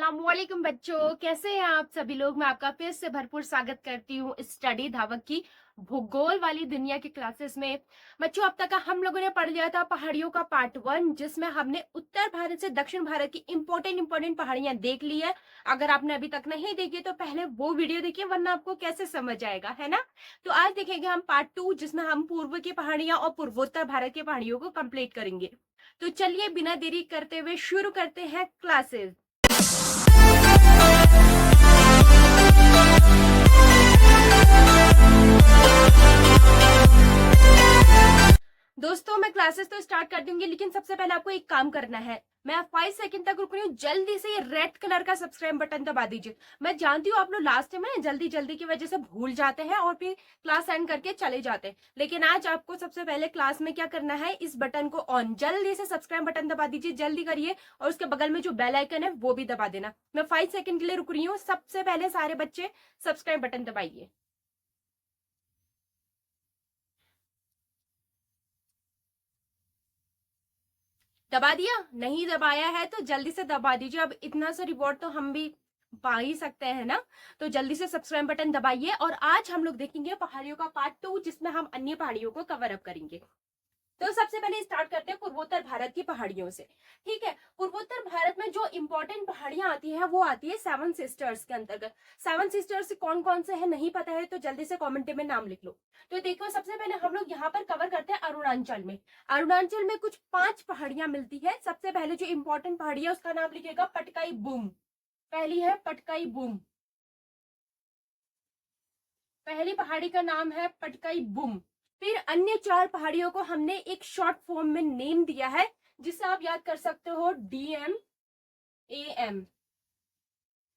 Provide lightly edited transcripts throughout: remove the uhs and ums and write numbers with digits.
अस्सलामुअलैकुम बच्चों, कैसे हैं आप सभी लोग। मैं आपका फिर से भरपूर स्वागत करती हूँ स्टडी धावक की भूगोल वाली दुनिया की क्लासेस में। बच्चों, अब तक हम लोगों ने पढ़ लिया था पहाड़ियों का पार्ट 1, जिसमें हमने उत्तर भारत से दक्षिण भारत की इंपॉर्टेंट पहाड़ियां देख ली है। अगर आपने अभी तक नहीं देखी तो पहले वो वीडियो देखिए, वरना आपको कैसे समझ आएगा, है ना। तो आज देखेंगे हम पार्ट 2, जिसमें हम पूर्व की पहाड़ियां और पूर्वोत्तर भारत की पहाड़ियों को कंप्लीट करेंगे। तो चलिए बिना देरी करते हुए शुरू करते हैं क्लासेस। दोस्तों, मैं क्लासेस तो स्टार्ट कर दूंगी, लेकिन सबसे पहले आपको एक काम करना है। मैं 5 सेकंड तक रुक रही हूँ, जल्दी से ये रेड कलर का सब्सक्राइब बटन दबा दीजिए। मैं जानती हूँ आप लोग लास्ट में जल्दी जल्दी की वजह से भूल जाते हैं और फिर क्लास एंड करके चले जाते हैं, लेकिन आज आपको सबसे पहले क्लास में क्या करना है, इस बटन को ऑन, जल्दी से सब्सक्राइब बटन दबा दीजिए, जल्दी करिए। और उसके बगल में जो बेल आइकन है वो भी दबा देना। मैं 5 सेकंड के लिए रुक रही हूँ। सबसे पहले सारे बच्चे सब्सक्राइब बटन दबाइए। दबा दिया? नहीं दबाया है तो जल्दी से दबा दीजिए। अब इतना सा रिवॉर्ड तो हम भी पा ही सकते हैं ना। तो जल्दी से सब्सक्राइब बटन दबाइए। और आज हम लोग देखेंगे पहाड़ियों का पार्ट 2, जिसमें हम अन्य पहाड़ियों को कवर अप करेंगे। तो सबसे पहले स्टार्ट करते हैं पूर्वोत्तर भारत की पहाड़ियों से। ठीक है, पूर्वोत्तर भारत में जो इंपॉर्टेंट पहाड़ियां आती है वो आती है सेवन सिस्टर्स के अंतर्गत। सेवन सिस्टर्स कौन कौन से हैं, नहीं पता है तो जल्दी से कमेंट में नाम लिख लो। तो देखो, सबसे पहले हम लोग यहाँ पर कवर करते हैं अरुणाचल में। अरुणाचल में कुछ 5 पहाड़ियां मिलती है। सबसे पहले जो इंपॉर्टेंट पहाड़ी है उसका नाम लिखेगा पटकाई बूम। पहली है पटकाई बूम। पहली पहाड़ी का नाम है पटकाई बूम। फिर अन्य 4 पहाड़ियों को हमने एक शॉर्ट फॉर्म में नेम दिया है, जिसे आप याद कर सकते हो DM am.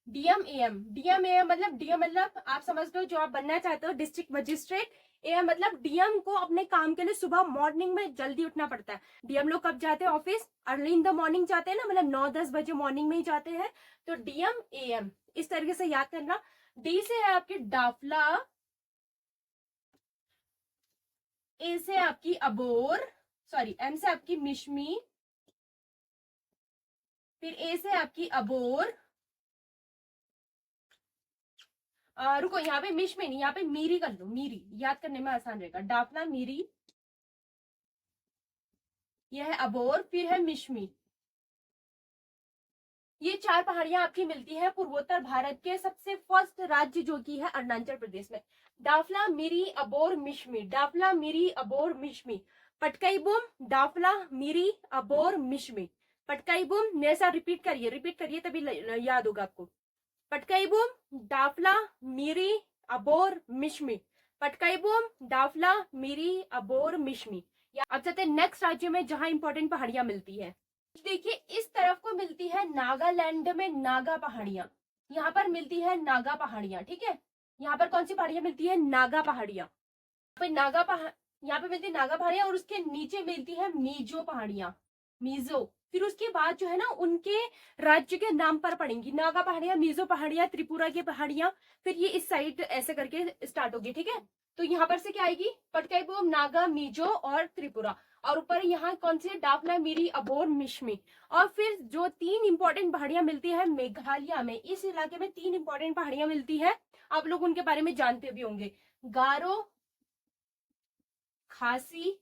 DM am, DM am मतलब डीएम मतलब आप समझ लो जो आप बनना चाहते हो डिस्ट्रिक्ट मजिस्ट्रेट। एएम मतलब डीएम को अपने काम के लिए सुबह मॉर्निंग में जल्दी उठना पड़ता है। डीएम लोग कब जाते हैं office? Early in the morning जाते हैं ना, मतलब 9-10 बजे मॉर्निंग में ही जाते हैं। तो डीएम एएम इस तरीके से याद करना। डी से है आपकी डाफला। ए से आपकी अबोर, सॉरी एम से आपकी मिशमी। फिर ए से आपकी अबोर। रुको, यहाँ पे मिशमी नहीं, यहाँ पे मीरी कर लो। मीरी याद करने में आसान रहेगा। डाफना, मीरी, यह है अबोर, फिर है मिशमी। ये 4 पहाड़ियां आपकी मिलती है पूर्वोत्तर भारत के सबसे फर्स्ट राज्य जो की है अरुणाचल प्रदेश में। डाफला, मिरी, अबोर, मिशमी। डाफला, मिरी, अबोर, मिशमी। पटकाई बूम, डाफला, मिरी, अबोर, मिशमी। पटकाई बूम मेरे साथ रिपीट करिए तभी याद होगा आपको। पटकाई बूम, डाफला, मिरी, अबोर, मिशमी। पटकाई बूम, डाफला, मिरी, अबोर, मिशमी। अब चलते नेक्स्ट राज्य में जहां इंपॉर्टेंट पहाड़ियां मिलती है। देखिए, इस तरफ को मिलती है नागालैंड में नागा पहाड़ियां। यहाँ पर मिलती है नागा पहाड़ियां। ठीक है, यहाँ पर कौन सी पहाड़ियां मिलती है? नागा पहाड़ियां। यहाँ पे मिलती है नागा पहाड़ियां, और उसके नीचे मिलती है मीजो पहाड़ियां। मीजो। फिर उसके बाद जो है ना, उनके राज्य के नाम पर पड़ेंगी। नागा पहाड़ियां, मीजो पहाड़ियां, त्रिपुरा की पहाड़ियां। फिर ये इस साइड ऐसे करके स्टार्ट होगी। ठीक है, तो यहाँ पर से क्या आएगी? पटकाई, नागा, मीजो और त्रिपुरा। और ऊपर यहाँ कौन सी? डाफना, मिरी, अबोर, मिशमी। और फिर जो 3 इंपॉर्टेंट पहाड़ियां मिलती है मेघालय में, इस इलाके में 3 इंपॉर्टेंट पहाड़ियां मिलती है। आप लोग उनके बारे में जानते भी होंगे। गारो, खासी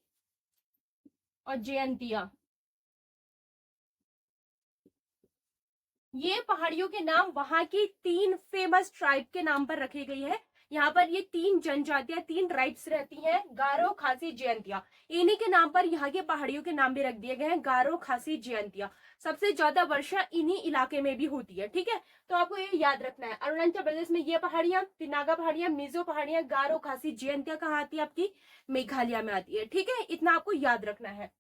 और जयंतिया। ये पहाड़ियों के नाम वहां की 3 फेमस ट्राइब के नाम पर रखी गई है। यहाँ पर ये 3 जनजातियां, 3 ट्राइब्स रहती हैं, गारो, खासी, जयंतिया। इन्हीं के नाम पर यहाँ के पहाड़ियों के नाम भी रख दिए गए हैं, गारो, खासी, जयंतिया। सबसे ज्यादा वर्षा इन्हीं इलाके में भी होती है। ठीक है, तो आपको ये याद रखना है। अरुणाचल प्रदेश में ये पहाड़ियां, फिर नागा पहाड़ियां, मिजो पहाड़ियां, गारो, खासी, जयंतिया कहाँ आती है? आपकी मेघालय में आती है। ठीक है, इतना आपको याद रखना है।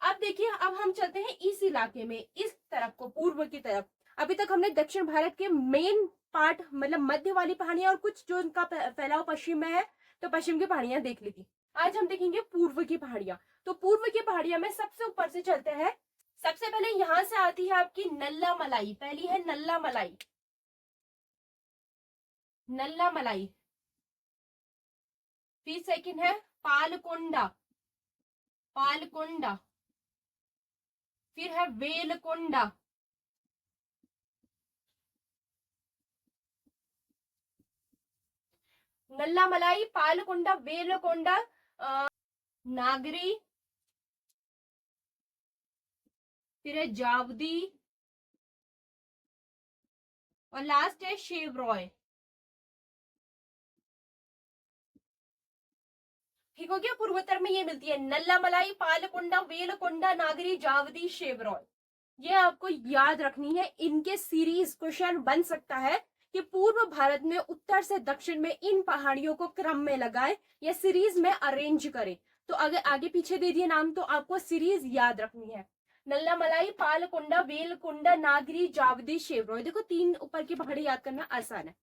अब देखिए, अब हम चलते हैं इस इलाके में, इस तरफ को, पूर्व की तरफ। अभी तक हमने दक्षिण भारत के मेन पार्ट मतलब मध्य वाली पहाड़ियां और कुछ जो उनका फैलाव पश्चिम में है, तो पश्चिम की पहाड़ियां देख ली थी। आज हम देखेंगे पूर्व की पहाड़ियां। तो पूर्व की पहाड़ियां में सबसे ऊपर से चलते हैं। सबसे पहले यहां से आती है आपकी नल्ला मलाई। पहली है नल्ला मलाई। नल्ला मलाई। फिर सेकंड है पालकोंडा। पालकोंडा। फिर है वेलकोंडा। नल्लामलाई, पालकोंडा, वेलकोंडा, नागरी, फिर है जावदी और लास्ट है शेवरॉय। ठीक हो गया। पूर्वोत्तर में ये मिलती है नल्लामलाई, पालकोंडा, वेलकोंडा, नागरी, जावदी, शेवरॉय। ये आपको याद रखनी है। इनके सीरीज क्वेश्चन बन सकता है कि पूर्व भारत में उत्तर से दक्षिण में इन पहाड़ियों को क्रम में लगाए या सीरीज में अरेंज करें। तो अगर आगे पीछे दे दिए नाम तो आपको सीरीज याद रखनी है। नल्लामलाई, पालकोंडा, वेलकोंडा, नागरी, जावदी, शेवरॉय। देखो तीन ऊपर की पहाड़ी याद करना आसान है।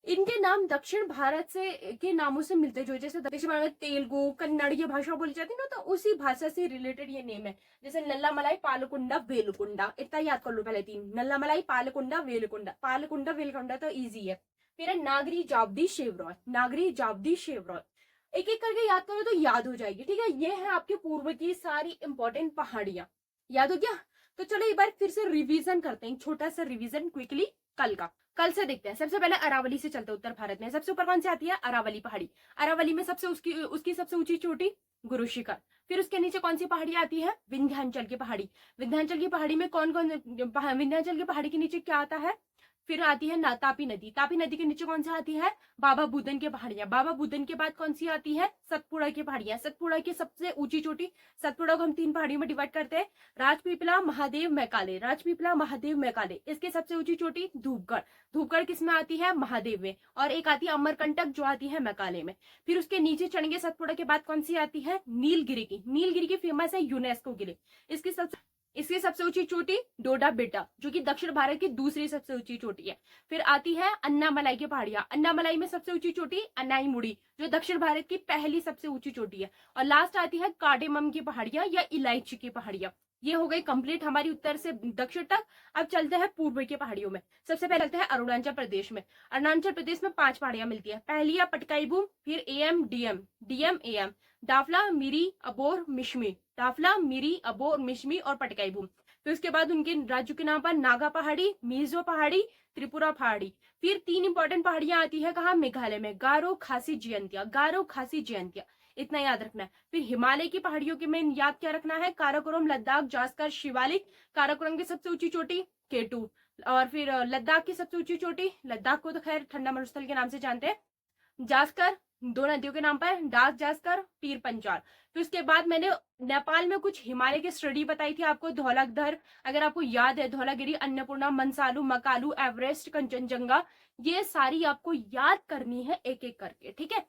इनके नाम दक्षिण भारत से के नामों से मिलते जो, जैसे दक्षिण भारत में तेलुगु कन्नड़ ये भाषा बोली जाती है ना, तो उसी भाषा से रिलेटेड ये नेम है। जैसे नल्लामलाई, पालकुंडा, वेलकुंडा, इतना याद कर लो पहले तीन। नल्लामलाई, पालकुंडा, वेलकुंडा, पालकुंडा वेलकुंडा तो इजी है। फिर है नागरी, जावदी, शेवरॉय, नागरी, जावदी, शेवरॉय। एक एक करके याद करो तो याद हो जाएगी। ठीक है, ये है आपके पूर्व की सारी इंपॉर्टेंट पहाड़ियां। याद हो गया। तो चलो एक बार फिर से रिवीजन करते हैं, छोटा सा रिवीजन क्विकली कल का। कल से देखते हैं। सबसे पहले अरावली से चलते हैं। उत्तर भारत में सबसे ऊपर कौन सी आती है? अरावली पहाड़ी। अरावली में सबसे उसकी सबसे ऊंची चोटी गुरु शिखर। फिर उसके नीचे कौन सी पहाड़ी आती है? विंध्याचल की पहाड़ी। विंध्याचल की पहाड़ी में कौन कौन, विंध्याचल की पहाड़ी के नीचे क्या आता है? फिर आती है तापी नदी। तापी नदी के नीचे कौन सी आती है? बाबा बुदन की पहाड़ियां। बाबा बुदन के बाद कौन सी आती है? सतपुड़ा की पहाड़ियां। सतपुड़ा की सबसे ऊंची चोटी, सतपुड़ा को हम तीन पहाड़ियों में डिवाइड करते हैं, राजपीपला, महादेव, मैकाले। राजपीपला, महादेव, मैकाले। इसके सबसे ऊंची चोटी धूपगढ़। धूपगढ़ किसमें आती है? महादेव में। और एक आती है अमरकंटक जो आती है मैकाले में। फिर उसके नीचे चढ़ेंगे सतपुड़ा के बाद कौन सी आती है? नीलगिरी की। नीलगिरी की फेमस है यूनेस्को के लिए। इसकी सबसे ऊंची चोटी डोडा बेटा, जो कि दक्षिण भारत की दूसरी सबसे ऊंची चोटी है। फिर आती है अन्नामलाई की पहाड़ियां। अन्नामलाई में सबसे ऊंची चोटी अनाईमुड़ी, जो दक्षिण भारत की पहली सबसे ऊंची चोटी है। और लास्ट आती है कार्डेमम की पहाड़ियां या इलायची की पहाड़ियां। ये हो गई कंप्लीट हमारी उत्तर से दक्षिण तक। अब चलते हैं पूर्व की पहाड़ियों में। सबसे पहले चलते हैं अरुणाचल प्रदेश में। अरुणाचल प्रदेश में 5 पहाड़ियां मिलती है। पहली है पटकाईबूम, फिर M, DM, DM, M, Dafla, मिरी, अबोर, मिश्मी। दाफला, मिरी, अबोर, मिश्मी और पटकाईबूम। फिर उसके बाद उनके राज्यों के नाम पर नागा पहाड़ी, मिजो पहाड़ी, त्रिपुरा पहाड़ी। फिर 3 इंपॉर्टेंट पहाड़ियां आती है कहा? मेघालय में, गारो, खासी, जयंतिया। गारो, खासी, जयंतिया, इतना याद रखना है। फिर हिमालय की पहाड़ियों के में याद क्या रखना है? काराकोरम, लद्दाख, जास्कर, शिवालिक। काराकोरम की सबसे ऊंची चोटी केटू। और फिर लद्दाख की सबसे ऊंची चोटी, लद्दाख को तो खैर ठंडा मरुस्थल के नाम से जानते हैं, जास्कर, 2 नदियों के नाम पर, डाक जास्कर, पीर पंचाल। फिर उसके बाद मैंने नेपाल में कुछ हिमालय की स्टडी बताई थी आपको, धौलाधर, अगर आपको याद है, धौलागिरी, अन्नपूर्णा, मनसालू, मकालू, एवरेस्ट, कंचनजंगा। ये सारी आपको याद करनी है एक एक करके। ठीक है,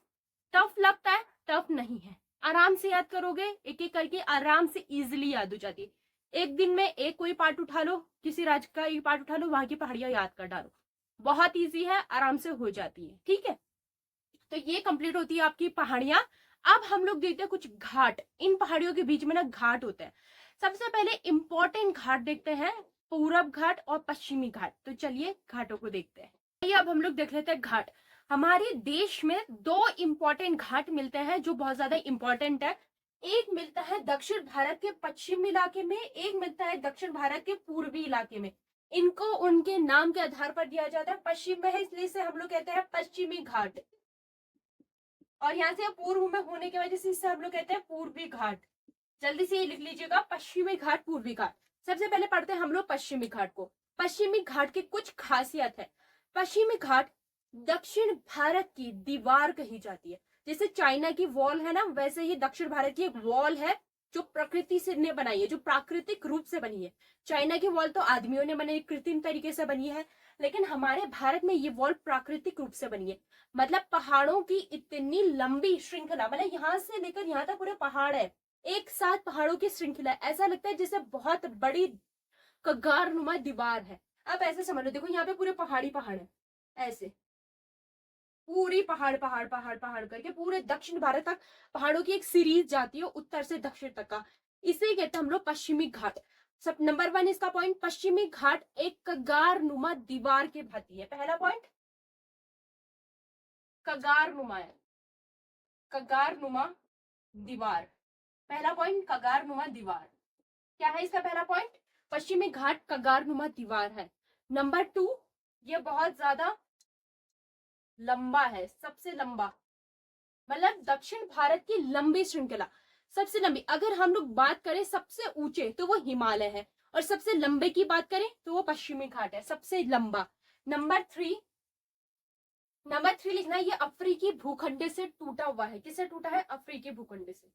टफ लगता है? टफ नहीं है, आराम से याद करोगे एक एक करके, आराम से इजिली याद हो जाती है। एक दिन में एक कोई पार्ट उठा लो, किसी राज्य का एक पार्ट उठा लो, वहां की पहाड़ियां याद कर डालो, बहुत इजी है, आराम से हो जाती है। ठीक है, तो ये कंप्लीट होती है आपकी पहाड़ियां। अब हम लोग देखते हैं कुछ घाट। इन पहाड़ियों के बीच में ना घाट होते हैं। सबसे पहले इंपॉर्टेंट घाट देखते हैं, पूरब घाट और पश्चिमी घाट। तो चलिए घाटों को देखते हैं। ये अब हम लोग देख लेते हैं घाट। हमारे देश में 2 इंपॉर्टेंट घाट मिलते हैं जो बहुत ज्यादा इंपॉर्टेंट है। एक मिलता है दक्षिण भारत के पश्चिमी इलाके में, एक मिलता है दक्षिण भारत के पूर्वी इलाके में। इनको उनके नाम के आधार पर दिया जाता है। पश्चिम में है इसलिए से हम लोग कहते हैं पश्चिमी घाट, और यहाँ से पूर्व में होने की वजह से इसे हम लोग कहते हैं पूर्वी घाट। जल्दी से ये लिख लीजिएगा, पश्चिमी घाट, पूर्वी घाट। सबसे पहले पढ़ते हैं हम लोग पश्चिमी घाट को। पश्चिमी घाट की कुछ खासियत है। पश्चिमी घाट दक्षिण भारत की दीवार कही जाती है। जैसे चाइना की वॉल है ना, वैसे ही दक्षिण भारत की एक वॉल है जो प्रकृति से ने बनाई है, जो प्राकृतिक रूप से बनी है। चाइना की वॉल तो आदमियों ने बनाई, कृत्रिम तरीके से बनी है, लेकिन हमारे भारत में ये वॉल प्राकृतिक रूप से बनी है। मतलब पहाड़ों की इतनी लंबी श्रृंखला, मतलब यहाँ से लेकर यहाँ तक पूरे पहाड़ है, एक साथ पहाड़ों की श्रृंखला। ऐसा लगता है जैसे बहुत बड़ी कगारनुमा दीवार है। अब ऐसे समझ लो, देखो यहाँ पे पूरे पहाड़ी पहाड़ है, ऐसे पूरी पहाड़ पहाड़ पहाड़ पहाड़ करके पूरे दक्षिण भारत तक पहाड़ों की एक सीरीज जाती है, उत्तर से दक्षिण तक का। इसे कहते हैं हम लोग पश्चिमी घाट। सब नंबर 1 इसका पॉइंट, पश्चिमी घाट एक कगारनुमा दीवार के भांति है। पहला पॉइंट कगारनुमा है, कगारनुमा दीवार। पहला पॉइंट कगारनुमा दीवार। क्या है इसका पहला पॉइंट? पश्चिमी घाट कगारनुमा दीवार है। नंबर 2, ये बहुत ज्यादा लंबा है, सबसे लंबा, मतलब दक्षिण भारत की लंबी श्रृंखला, सबसे लंबी। अगर हम लोग बात करें सबसे ऊंचे तो वो हिमालय है, और सबसे लंबे की बात करें तो वो पश्चिमी घाट है, सबसे लंबा। नंबर थ्री, नंबर थ्री लिखना है, ये अफ्रीकी भूखंड से टूटा हुआ है। किससे टूटा है? अफ्रीकी भूखंड से।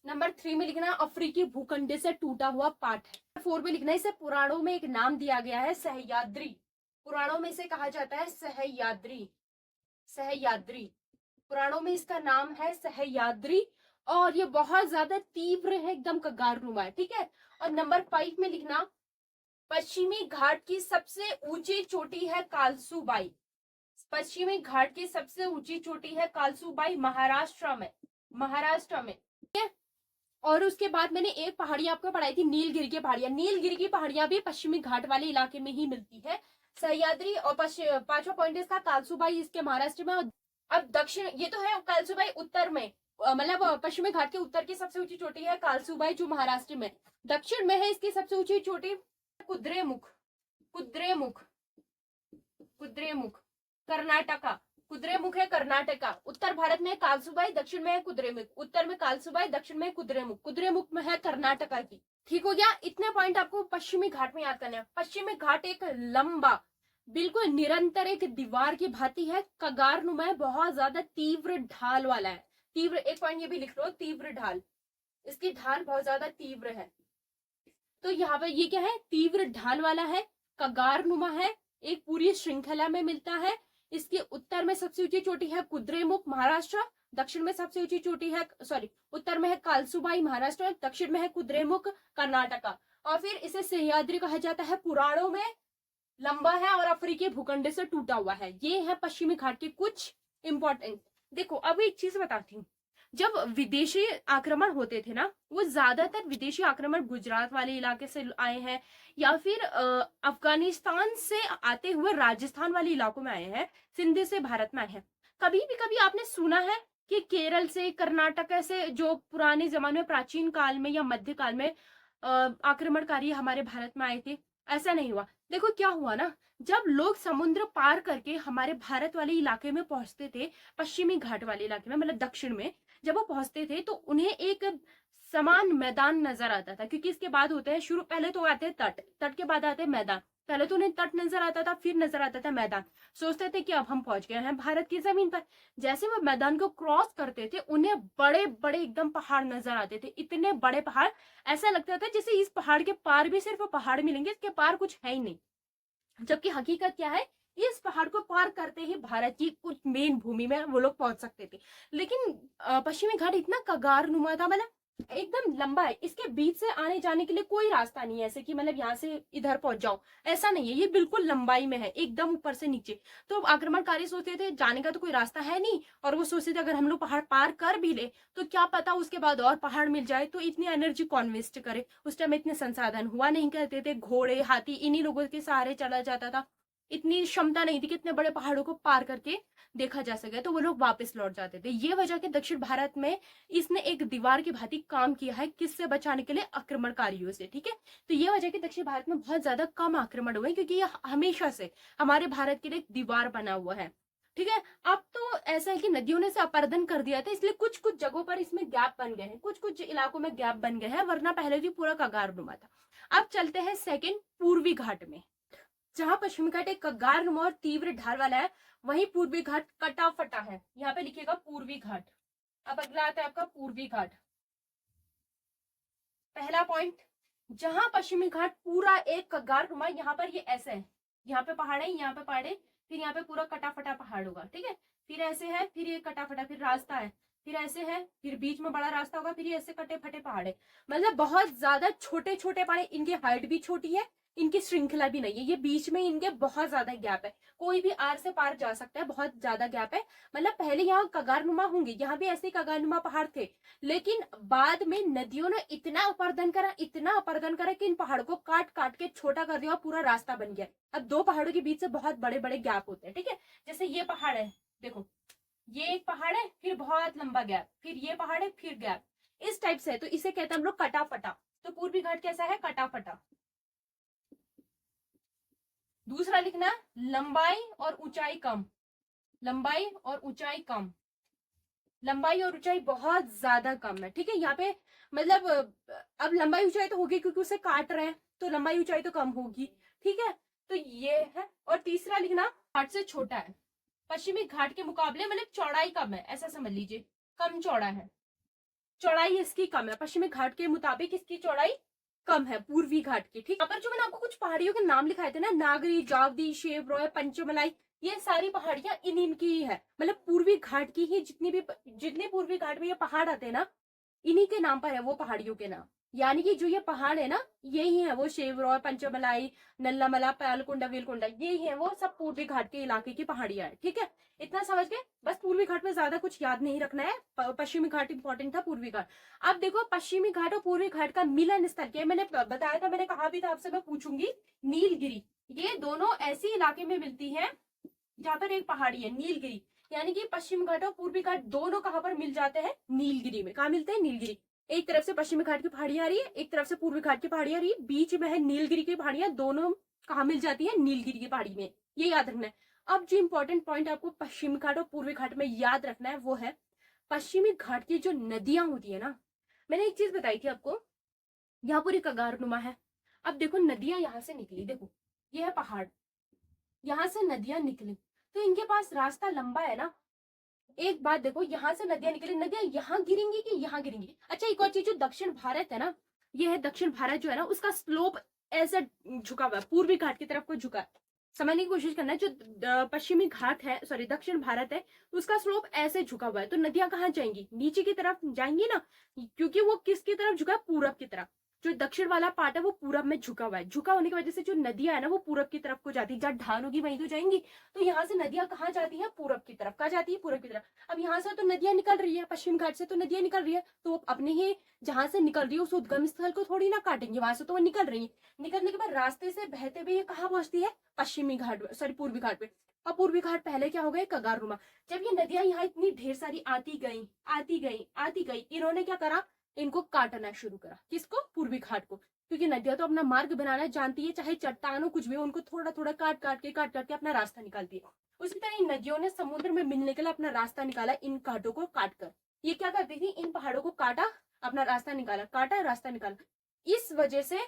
नंबर थ्री में लिखना है अफ्रीकी भूखंड से टूटा हुआ पाठ है। फोर में लिखना है इसे पुराणों में एक नाम दिया गया है, सहयाद्री। पुराणों में इसे कहा जाता है सहयाद्री, सहयाद्री। पुराणों में इसका नाम है सहयाद्री, और ये बहुत ज्यादा तीव्र है, एकदम कगारनुमा है, ठीक है। और नंबर फाइव में लिखना पश्चिमी घाट की सबसे ऊंची चोटी है कालसूबाई। पश्चिमी घाट की सबसे ऊंची चोटी है कालसूबाई, महाराष्ट्र में, महाराष्ट्र में, ठीक है। और उसके बाद मैंने एक पहाड़ी आपको पढ़ाई थी, नीलगिरी की पहाड़ियां। नीलगिरी की पहाड़ियां भी पश्चिमी घाट वाले इलाके में ही मिलती है। सह्याद्री और पांचवा पॉइंट इसका कालसूबाई इसके महाराष्ट्र में। अब दक्षिण, ये तो है कालसूबाई उत्तर में, मतलब पश्चिमी घाट के उत्तर की सबसे ऊंची चोटी है कालसूबाई जो महाराष्ट्र में। दक्षिण में है इसकी सबसे ऊंची चोटी कुद्रेमुख, कुद्रेमुख, कुद्रेमुख, कर्नाटका। कुद्रेमुख है कर्नाटका। उत्तर भारत में कालसूबाई, दक्षिण में है कुद्रेमुख। उत्तर में कालसूबाई, दक्षिण में कुद्रेमुख। कुद्रेमुख में है कर्नाटका की। ठीक हो गया। इतने पॉइंट आपको पश्चिमी घाट में याद करने हैं। पश्चिमी घाट एक लंबा, बिल्कुल निरंतर एक दीवार की भांति है, कगारनुमा है, बहुत ज्यादा तीव्र ढाल वाला है। तीव्र, एक पॉइंट ये भी लिख लो, तीव्र ढाल, इसकी ढाल बहुत ज्यादा तीव्र है। तो यहाँ पर ये क्या है? तीव्र ढाल वाला है, कगारनुमा है, एक पूरी श्रृंखला में मिलता है। इसके उत्तर में सबसे ऊंची चोटी है कुद्रेमुख महाराष्ट्र, दक्षिण में सबसे ऊंची चोटी है, सॉरी, उत्तर में है कालसूबाई महाराष्ट्र, दक्षिण में है कुद्रेमुख कर्नाटका। और फिर इसे सह्याद्री कहा जाता है, पुराणों में लंबा है और अफ्रीकी भूखंड से टूटा हुआ है। ये है पश्चिमी घाट के कुछ इंपॉर्टेंट। देखो अब एक चीज बताती हूँ, जब विदेशी आक्रमण होते थे ना, वो ज्यादातर विदेशी आक्रमण गुजरात वाले इलाके से आए हैं, या फिर अफगानिस्तान से आते हुए राजस्थान वाले इलाकों में आए हैं, सिंध से भारत में आए हैं। कभी भी कभी आपने सुना है कि केरल से, कर्नाटक से, जो पुराने जमाने में, प्राचीन काल में या मध्य काल में आक्रमणकारी हमारे भारत में आए थे? ऐसा नहीं हुआ। देखो क्या हुआ ना, जब लोग समुद्र पार करके हमारे भारत वाले इलाके में पहुंचते थे, पश्चिमी घाट वाले इलाके में, मतलब दक्षिण में, जब वो पहुंचते थे तो उन्हें एक समान मैदान नजर आता था, क्योंकि इसके बाद होते हैं शुरू, पहले तो आते हैं तट, तट के बाद आते हैं मैदान। पहले तो उन्हें तट नजर आता था, फिर नजर आता था मैदान। सोचते थे कि अब हम पहुंच गए हैं भारत की जमीन पर। जैसे वो मैदान को क्रॉस करते थे, उन्हें बड़े बड़े एकदम पहाड़ नजर आते थे, इतने बड़े पहाड़, ऐसा लगता था जैसे इस पहाड़ के पार भी सिर्फ पहाड़ मिलेंगे, इसके पार कुछ है ही नहीं। जबकि हकीकत क्या है, इस पहाड़ को पार करते ही भारत की कुछ मेन भूमि में वो लोग पहुंच सकते थे। लेकिन पश्चिमी घाट इतना कगारनुमा था, मतलब एकदम लंबा है, इसके बीच से आने जाने के लिए कोई रास्ता नहीं है, ऐसे कि मतलब यहाँ से इधर पहुंच जाओ, ऐसा नहीं है। ये बिल्कुल लंबाई में है, एकदम ऊपर से नीचे। तो आक्रमणकारी सोचते थे जाने का तो कोई रास्ता है नहीं, और वो सोचते थे अगर हम लोग पहाड़ पार कर भी ले तो क्या पता उसके बाद और पहाड़ मिल जाए, तो इतनी एनर्जी कौन वेस्ट करे। उस टाइम इतने संसाधन हुआ नहीं करते थे, घोड़े हाथी इन्हीं लोगों के सहारे चला जाता था। इतनी क्षमता नहीं थी कि इतने बड़े पहाड़ों को पार करके देखा जा सके, तो वो लोग वापस लौट जाते थे। ये वजह कि दक्षिण भारत में इसने एक दीवार की भांति काम किया है, किससे बचाने के लिए? आक्रमणकारियों से, ठीक है। तो ये वजह कि दक्षिण भारत में बहुत ज्यादा कम आक्रमण हुए, क्योंकि ये हमेशा से हमारे भारत के लिए एक दीवार बना हुआ है, ठीक है। अब तो ऐसा है कि नदियों ने से अपरदन कर दिया था, इसलिए कुछ कुछ जगहों पर इसमें गैप बन गए हैं, कुछ कुछ इलाकों में गैप बन गए हैं, वरना पहले भी पूरा कगारनुमा था। अब चलते हैं सेकंड, पूर्वी घाट में। जहां पश्चिमी घाट एक कगारनुमा और तीव्र ढाल वाला है, वहीं पूर्वी घाट कटा फटा है। यहाँ पे लिखिएगा पूर्वी घाट। अब अगला आता है आपका पूर्वी घाट। पहला पॉइंट, जहां पश्चिमी घाट पूरा एक कगारनुमा, यहाँ पर ये ऐसे है, यहाँ पे पहाड़ है, यहाँ पे पहाड़ है, फिर यहाँ पे पूरा कटा फटा पहाड़ होगा, ठीक है। फिर ऐसे है, फिर ये कटा फटा, फिर रास्ता है, फिर ऐसे है, फिर बीच में बड़ा रास्ता होगा, फिर ये ऐसे कटे फटे पहाड़ है। मतलब बहुत ज्यादा छोटे छोटे पहाड़, इनकी हाइट भी छोटी है, इनकी श्रृंखला भी नहीं है, ये बीच में इनके बहुत ज्यादा गैप है, कोई भी आर से पार जा सकता है, बहुत ज्यादा गैप है। मतलब पहले यहाँ कगारनुमा होंगे, यहाँ भी ऐसे कगारनुमा पहाड़ थे, लेकिन बाद में नदियों ने इतना अपरदन करा, इतना अपरदन करा कि इन पहाड़ों को काट काट के छोटा कर दिया, पूरा रास्ता बन गया। अब दो पहाड़ों के बीच से बहुत बड़े बड़े गैप होते हैं, ठीक है। जैसे ये पहाड़ है, देखो ये एक पहाड़ है, फिर बहुत लंबा गैप, फिर ये पहाड़ है, फिर गैप, इस टाइप से है, तो इसे कहते हैं हम लोग कटा फटा। तो पूर्वी घाट कैसा है, कटा फटा। दूसरा लिखना है लंबाई और ऊंचाई कम, लंबाई और ऊंचाई कम, लंबाई और ऊंचाई बहुत ज्यादा कम है, ठीक है। यहाँ पे मतलब अब लंबाई ऊंचाई तो होगी क्योंकि उसे काट रहे हैं, तो लंबाई ऊंचाई तो कम होगी, ठीक है। तो ये है। और तीसरा लिखना घाट से छोटा है, पश्चिमी घाट के मुकाबले मतलब चौड़ाई कम है, ऐसा समझ लीजिए, कम चौड़ा है, चौड़ाई इसकी कम है, पश्चिमी घाट के मुताबिक इसकी चौड़ाई कम है पूर्वी घाट की, ठीक। यहाँ पर जो मैंने आपको कुछ पहाड़ियों के नाम लिखाए थे ना, नागरी, जावदी, शेव रॉय, पंचमलाई, ये सारी पहाड़ियां इन की ही है, मतलब पूर्वी घाट की ही जितने पूर्वी घाट में ये पहाड़ आते हैं ना, इन्हीं के नाम पर है वो पहाड़ियों के नाम। यानी कि जो ये पहाड़ है ना, यही है वो शेवरॉय, पंचमलाई, नल्लामला, पालकुंडा, वीलकुंडा, यही है वो सब पूर्वी घाट के इलाके की पहाड़ियां है, ठीक है। इतना समझ गए। बस पूर्वी घाट में ज्यादा कुछ याद नहीं रखना है, पश्चिमी घाट इंपॉर्टेंट था, पूर्वी घाट। अब देखो पश्चिमी घाट और पूर्वी घाट का मिलन स्थल क्या, मैंने बताया था, मैंने कहा भी था आपसे मैं पूछूंगी, नीलगिरी। ये दोनों ऐसी इलाके में मिलती है जहां पर एक पहाड़ी है नीलगिरी, यानी कि पश्चिम घाट और पूर्वी घाट दोनों कहां पर मिल जाते हैं, नीलगिरी में। कहा मिलते हैं, नीलगिरी। एक तरफ से पश्चिमी घाट की पहाड़ी आ रही है, एक तरफ से पूर्वी घाट की पहाड़ी आ रही है, बीच में है नीलगिरी की पहाड़ियां, दोनों कहां मिल जाती है, नीलगिरी की पहाड़ी में। ये याद रखना है। अब जो इंपॉर्टेंट पॉइंट आपको पश्चिमी घाट और पूर्वी घाट में याद रखना है वो है पश्चिमी घाट की जो नदियां होती है ना, मैंने एक चीज बताई थी आपको, यहाँ पूरी कगारनुमा है। अब देखो नदियां यहाँ से निकली, देखो ये है पहाड़, यहाँ से नदियां निकली, तो इनके पास रास्ता लंबा है ना। एक बात देखो, यहाँ से नदियां निकली, नदियां यहाँ गिरेंगी कि यहाँ गिरेंगी। अच्छा एक और चीज, जो दक्षिण भारत है ना, ये है दक्षिण भारत जो है ना, उसका स्लोप ऐसा झुका हुआ है, पूर्वी घाट की तरफ को झुका है। समझने की कोशिश करना है, जो पश्चिमी घाट है, सॉरी दक्षिण भारत है, उसका स्लोप ऐसे झुका हुआ है, तो नदियां कहाँ जाएंगी, नीचे की तरफ जाएंगी ना, क्योंकि वो किसकी तरफ झुका है, पूरब की तरफ। जो दक्षिण वाला पार्ट है वो पूरब में झुका हुआ है, झुका होने की वजह से जो नदियां है ना वो पूरब की तरफ को जाती है, जहां ढाल होगी वहीं तो जाएंगी। तो यहाँ से नदियां कहाँ जाती है, पूरब की तरफ। कहाँ जाती है, पूरब की तरफ। अब यहाँ से तो नदियां निकल रही है, पश्चिम घाट से तो नदियां निकल रही है, तो वो अपने ही जहां से निकल रही है उस उद्गम स्थल को थोड़ी ना काटेंगे, वहां से तो वो निकल रही है। निकलने के बाद रास्ते से बहते हुए ये कहाँ पहुंचती है, पश्चिमी घाट, सॉरी पूर्वी घाट पे। और पूर्वी घाट पहले क्या हो गए, कगारनुमा। जब ये नदियां यहाँ इतनी ढेर सारी आती गई, आती गई, आती गई, इन्होंने क्या करा, इनको काटना शुरू करा, किसको, पूर्वी घाट को। क्योंकि नदियां तो अपना मार्ग बनाना जानती है, चाहे चट्टानों कुछ भी हो, उनको थोड़ा थोड़ा काट के अपना रास्ता निकालती है। उसी तरह इन नदियों ने समुद्र में मिलने के लिए अपना रास्ता निकाला, इन घाटों को काट कर। ये क्या करती थी, इन पहाड़ों को काटा, अपना रास्ता निकाला, काटा रास्ता निकाला। इस वजह से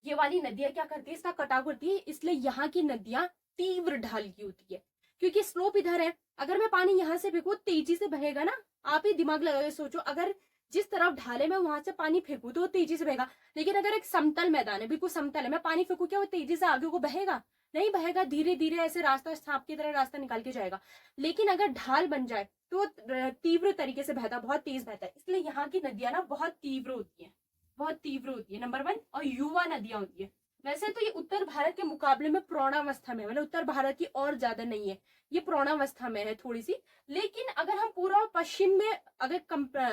ये वाली नदियां क्या करती है, इसका कटाव करती है, इसलिए यहाँ की नदियां तीव्र ढाल की होती है, क्योंकि स्लोप इधर है। अगर मैं पानी यहाँ से फेंकू तेजी से बहेगा ना, आप ही दिमाग लगा के सोचो, अगर जिस तरफ ढाले में वहां से पानी फेंकू तो वो तेजी से बहेगा। लेकिन अगर एक समतल मैदान है, बिल्कुल समतल है, मैं पानी फेंकू, क्या वो तेजी से आगे को बहेगा, नहीं बहेगा, धीरे धीरे ऐसे रास्ता सांप की तरह रास्ता निकाल के जाएगा। लेकिन अगर ढाल बन जाए तो तीव्र तरीके से बहता, बहुत तेज बहता है, इसलिए यहाँ की नदियां ना बहुत तीव्र होती है, बहुत तीव्र होती है, नंबर 1। और युवा नदियां होती है। वैसे तो ये उत्तर भारत के मुकाबले में प्रौढ़ावस्था में, मतलब उत्तर भारत की और ज्यादा नहीं है, ये प्रौढ़ावस्था में है थोड़ी सी। लेकिन अगर हम पूरा पश्चिम में अगर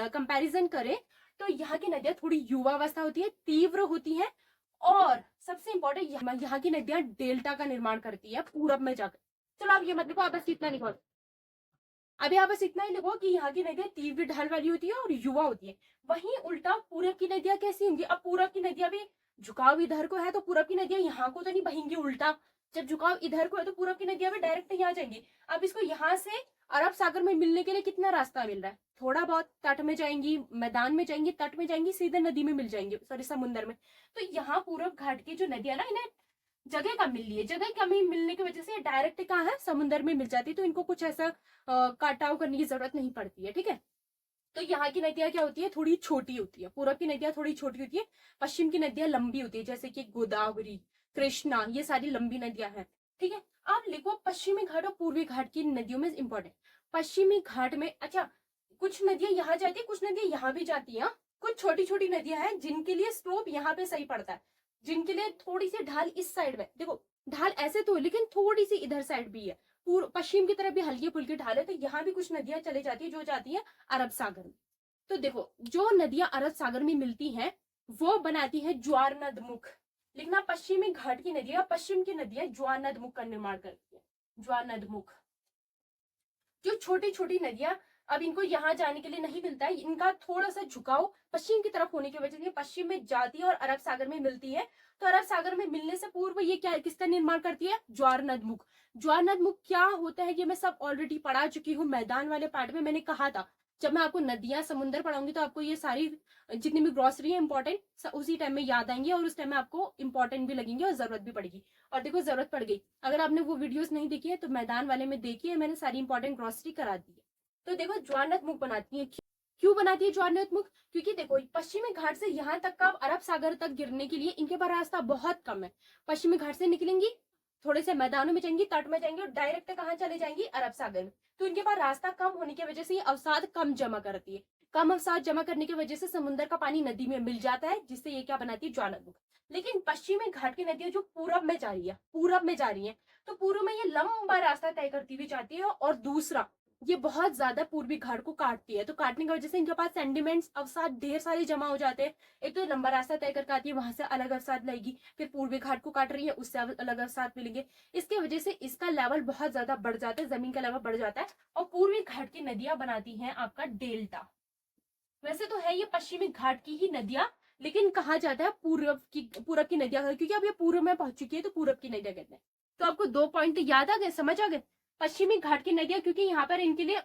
कंपैरिजन करें तो यहाँ की नदियां थोड़ी युवावस्था होती है, तीव्र होती है। और सबसे इंपॉर्टेंट, यहाँ की नदियां डेल्टा का निर्माण करती है पूरब में जाकर। चलो आप ये मत लिखो, आप बस इतना लिखो, अभी आप बस इतना ही लिखो कि यहाँ की नदियां तीव्र ढाल वाली होती है और युवा होती है। वहीं उल्टा पूरब की नदियां कैसी होंगी, अब पूरब की नदियां भी झुकाव इधर को है, तो पूरब की नदियां यहाँ को तो नहीं बहेंगी उल्टा, जब झुकाव इधर को है तो पूरब की नदियां भी डायरेक्ट यहाँ जाएंगी। अब इसको यहाँ से अरब सागर में मिलने के लिए कितना रास्ता मिल रहा है, थोड़ा बहुत, तट में जाएंगी, मैदान में जाएंगी, तट में जाएंगी, सीधे नदी में मिल जाएंगे, सॉरी समुद्र में। तो यहाँ पूरब घाट की जो नदियां ना, इन्हें जगह कम मिल रही है, जगह कमी मिलने की वजह से डायरेक्ट कहाँ है, समुद्र में मिल जाती है, तो इनको कुछ ऐसा काटाव करने की जरूरत नहीं पड़ती है, ठीक है। तो यहाँ की नदियां क्या होती है, थोड़ी छोटी होती है, पूरब की नदियां थोड़ी छोटी होती है, पश्चिम की नदियां लंबी होती है, जैसे कि गोदावरी, कृष्णा, ये सारी लंबी नदियां हैं, ठीक है। आप लिखो पश्चिमी घाट और पूर्वी घाट की नदियों में इंपॉर्टेंट, पश्चिमी घाट में, अच्छा कुछ नदियां यहाँ जाती है, कुछ नदियां यहाँ भी जाती है, कुछ छोटी छोटी नदियां हैं जिनके लिए स्लोप यहाँ पे सही पड़ता है, जिनके लिए थोड़ी सी ढाल इस साइड में, देखो ढाल ऐसे तो है लेकिन थोड़ी सी इधर साइड भी है, पूर्व पश्चिम की तरफ भी हल्की फुल्की ढाल है, तो यहाँ भी कुछ नदियां चली जाती है जो जाती है अरब सागर में। तो देखो जो नदियां अरब सागर में मिलती हैं वो बनाती है ज्वार नदमुख। लिखना पश्चिमी घाट की नदियां, पश्चिम की नदियां ज्वार नदमुख का निर्माण करती है, ज्वार नदमुख। जो छोटी छोटी नदियां अब इनको यहाँ जाने के लिए नहीं मिलता है, इनका थोड़ा सा झुकाव पश्चिम की तरफ होने की वजह से पश्चिम में जाती है और अरब सागर में मिलती है। तो अरब सागर में मिलने से पूर्व ये क्या किसका निर्माण करती है? ज्वार नदमुख। ज्वार नदमुख क्या होता है ये मैं सब ऑलरेडी पढ़ा चुकी हूँ, मैदान वाले पार्ट में मैंने कहा था। जब मैं आपको नदियां समुद्र पढ़ाऊंगी तो आपको ये सारी जितनी भी ग्रॉसरी है इंपॉर्टेंट उसी टाइम में याद आएंगी और उस टाइम में आपको इंपॉर्टेंट भी लगेंगे और जरूरत भी पड़ेगी। और देखो जरूरत पड़ गई, अगर आपने वो वीडियोस नहीं देखी है तो मैदान वाले में देखी है, मैंने सारी इंपॉर्टेंट ग्रॉसरी करा दी है। तो देखो ज्वार नदमुख बनाती है, क्यों बनाती है ज्वार नदमुख? क्योंकि देखो पश्चिमी घाट से यहाँ तक का अरब सागर तक गिरने के लिए इनके पास रास्ता बहुत कम है। पश्चिमी घाट से निकलेंगी, थोड़े से मैदानों में जाएंगी, तट में जाएंगी और डायरेक्ट कहाँ चले जाएंगी? अरब सागर में। तो इनके पास रास्ता कम होने की वजह से ये अवसाद कम जमा करती है। कम अवसाद जमा करने की वजह से समुद्र का पानी नदी में मिल जाता है, जिससे ये क्या बनाती है? ज्वार नदमुख। लेकिन पश्चिमी घाट की नदियां जो पूरब में जा रही है, पूरब में जा रही है, तो पूर्व में ये लंबा रास्ता तय करती हुई जाती है और दूसरा ये बहुत ज्यादा पूर्वी घाट को काटती है। तो काटने की वजह से इनके पास सेंडिमेंट्स अवसाद ढेर सारे जमा हो जाते हैं। एक तो लंबा रास्ता तय करके आती है, वहां से अलग अवसाद लाएगी, फिर पूर्वी घाट को काट रही है, उससे अलग अवसाद मिलेंगे। इसकी वजह से इसका लेवल बहुत ज्यादा बढ़ जाता है, जमीन का लेवल बढ़ जाता है और पूर्वी घाट की नदियां बनाती हैं आपका डेल्टा। वैसे तो है ये पश्चिमी घाट की ही नदियां, लेकिन कहा जाता है पूरब की नदियां, क्योंकि अब ये पूर्व में पहुंच चुकी है तो पूरब की नदियां कहते हैं। तो आपको 2 पॉइंट याद आ गए, समझ आ गए? पश्चिमी घाट की नदियां, क्योंकि यहाँ पर इनके लिए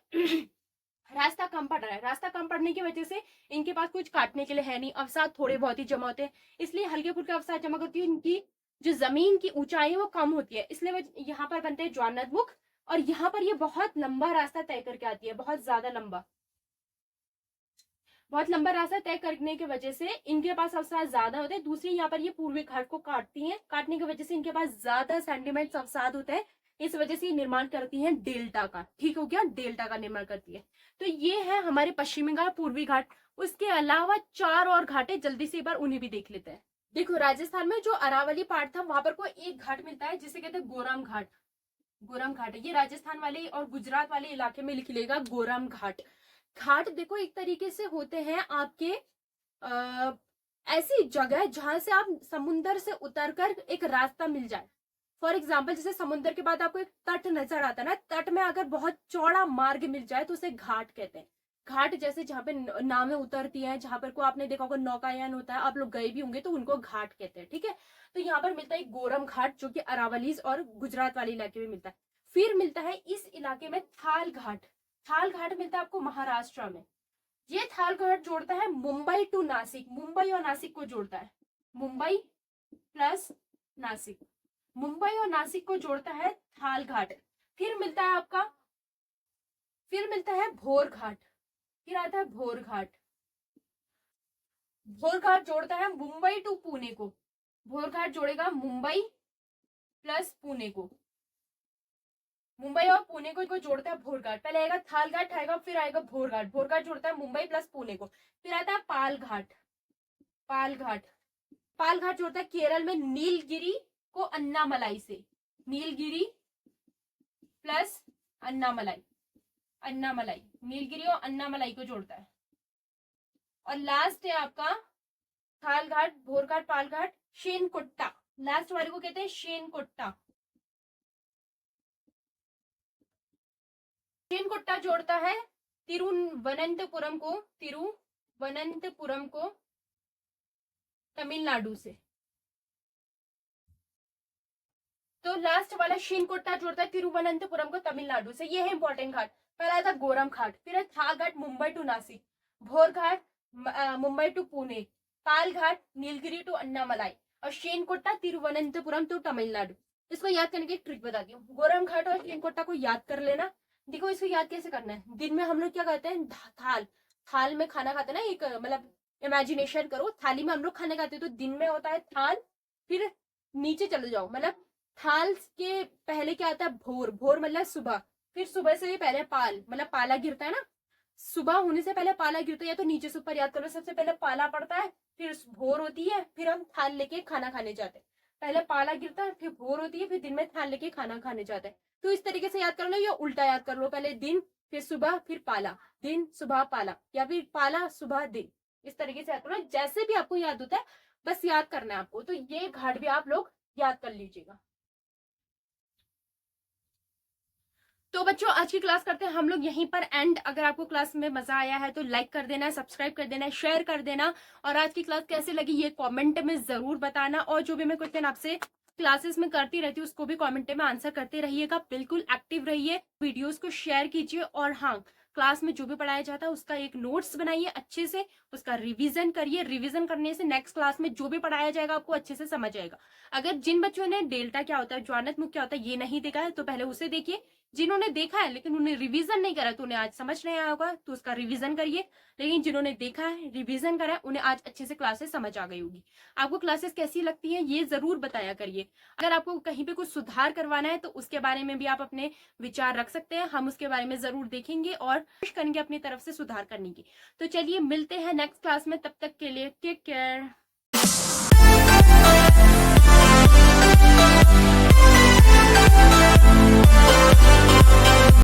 रास्ता कम पड़ रहा है, रास्ता कम पड़ने की वजह से इनके पास कुछ काटने के लिए है नहीं, अवसाद थोड़े बहुत ही जमा होते हैं, इसलिए हल्के फुल्के अवसाद जमा करती है। इनकी जो जमीन की ऊंचाई है वो कम होती है, इसलिए यहाँ पर बनते हैं ज्वार नदमुख। और यहाँ पर ये बहुत लंबा रास्ता तय करके आती है, बहुत ज्यादा लंबा, बहुत लंबा रास्ता तय करने की वजह से इनके पास अवसाद ज्यादा होते हैं। दूसरी यहाँ पर ये पूर्वी घाट को काटती हैं, काटने की वजह से इनके पास ज्यादा सेंटीमेंट्स अवसाद होता है, इस वजह से ये निर्माण करती हैं डेल्टा का। ठीक हो गया, डेल्टा का निर्माण करती है। तो ये है हमारे पश्चिमी घाट, पूर्वी घाट। उसके अलावा 4 और घाट है, जल्दी से एक बार उन्हें भी देख लेते हैं। देखो राजस्थान में जो अरावली पार्ट था वहां पर कोई एक घाट मिलता है जिसे कहते हैं गोराम घाट। गोराम घाट है ये राजस्थान वाले और गुजरात वाले इलाके में लिख लेगा गोराम घाट। घाट देखो एक तरीके से होते हैं आपके ऐसी जगह जहां से आप समुन्द्र से उतरकर एक रास्ता मिल जाए। फॉर एग्जाम्पल जैसे समुन्द्र के बाद आपको एक तट नजर आता है ना, तट में अगर बहुत चौड़ा मार्ग मिल जाए तो उसे घाट कहते हैं। घाट जैसे जहाँ पे नावें उतरती हैं, जहां पर को आपने देखा होगा नौकायन होता है, आप लोग गए भी होंगे तो उनको घाट कहते हैं। ठीक है, तो यहाँ पर मिलता है गोरम घाट जो कि अरावलीज और गुजरात वाले इलाके में मिलता है। फिर मिलता है इस इलाके में थाल घाट। थाल घाट मिलता है आपको महाराष्ट्र में। ये थाल घाट जोड़ता है मुंबई टू नासिक, मुंबई और नासिक को जोड़ता है, मुंबई प्लस नासिक, मुंबई और नासिक को जोड़ता है थाल घाट। फिर मिलता है आपका, फिर मिलता है भोर घाट, फिर आता है भोर घाट। भोर घाट जोड़ता है मुंबई टू पुणे को, भोर घाट जोड़ेगा मुंबई प्लस पुणे को, मुंबई और पुणे को जोड़ता है भोर घाट। पहले आएगा थाल घाट आएगा, फिर आएगा भोर घाट। भोर घाट जोड़ता है मुंबई प्लस पुणे को। फिर आता है पाल घाट, पाल घाट, पाल घाट जोड़ता है केरल में नीलगिरी को अन्नामलाई से, नीलगिरी प्लस अन्नामलाई, अन्नामलाई, नीलगिरी और अन्नामलाई को जोड़ता है। और लास्ट है आपका थाल घाट, भोर घाट, पाल घाट, शेनकुट्टा, लास्ट वाले को कहते हैं शेनकुट्टा। शेनकुट्टा जोड़ता है तिरुवनंतपुरम को, तिरुवनंतपुरम को तमिलनाडु से। तो लास्ट वाला शेनकुट्टा जोड़ता है तिरुवनंतपुरम को तमिलनाडु से। ये है इंपॉर्टेंट घाट। पहला था गोरम घाट, फिर है थाल घाट Mumbai to Nasik, Bhor Ghat Mumbai to Pune, Palghat Nilgiri to Annamalai और शेनकुट्टा तिरुवनंतपुरम टू तमिलनाडु। इसको याद करने की एक ट्रिक बताती हूँ। गोरम घाट और शेनकुट्टा को याद कर लेना। देखो इसको याद कैसे करना है। दिन में हम लोग क्या करते हैं, थाल, थाल में खाना खाते हैं ना, एक मतलब इमेजिनेशन करो, थाली में हम लोग खाना खाते हैं। तो दिन में होता है थाल, फिर नीचे चले जाओ, मतलब थाल के पहले क्या आता है भोर, भोर मतलब सुबह, फिर सुबह से पहले पाल मतलब पाला गिरता है ना, सुबह होने से पहले पाला गिरता है, या तो नीचे से ऊपर याद करो, सबसे पहले पाला पड़ता है, फिर भोर होती है, फिर हम थाल लेके खाना खाने जाते हैं। पहले पाला गिरता है, फिर भोर होती है, फिर दिन में थाल लेके खाना खाने जाते हैं। तो इस तरीके से याद कर लो, या उल्टा याद कर लो, पहले दिन फिर सुबह फिर पाला, दिन सुबह पाला, या फिर पाला सुबह दिन। इस तरीके से याद करो, जैसे भी आपको याद होता है बस याद करना है आपको। तो ये घाट भी आप लोग याद कर लीजिएगा। तो बच्चों आज की क्लास करते हैं हम लोग यहीं पर एंड। अगर आपको क्लास में मजा आया है तो लाइक कर देना, सब्सक्राइब कर देना, शेयर कर देना, और आज की क्लास कैसे लगी ये कमेंट में जरूर बताना। और जो भी मैं क्वेश्चन आपसे क्लासेस में करती रहती हूँ उसको भी कमेंट में आंसर करते रहिएगा। बिल्कुल एक्टिव रहिए, वीडियोस को शेयर कीजिए, और हाँ, क्लास में जो भी पढ़ाया जाता है उसका एक नोट्स बनाइए अच्छे से, उसका रिवीजन करिए। रिवीजन करने से नेक्स्ट क्लास में जो भी पढ़ाया जाएगा आपको अच्छे से समझ आएगा। अगर जिन बच्चों ने डेल्टा क्या होता है, ज्वालामुखी क्या होता है ये नहीं देखा है तो पहले उसे देखिए। जिन्होंने देखा है लेकिन उन्हें रिवीजन नहीं करा तो उन्हें आज समझ नहीं आया होगा, तो उसका रिवीजन करिए। लेकिन जिन्होंने देखा है, रिवीजन करा है, उन्हें आज अच्छे से क्लासेस समझ आ गई होगी। आपको क्लासेस कैसी लगती है ये जरूर बताया करिए। अगर आपको कहीं पे कुछ सुधार करवाना है तो उसके बारे में भी आप अपने विचार रख सकते हैं, हम उसके बारे में जरूर देखेंगे और कोशिश करेंगे अपनी तरफ से सुधार करने की। तो चलिए मिलते हैं नेक्स्ट क्लास में, तब तक के लिए टेक केयर।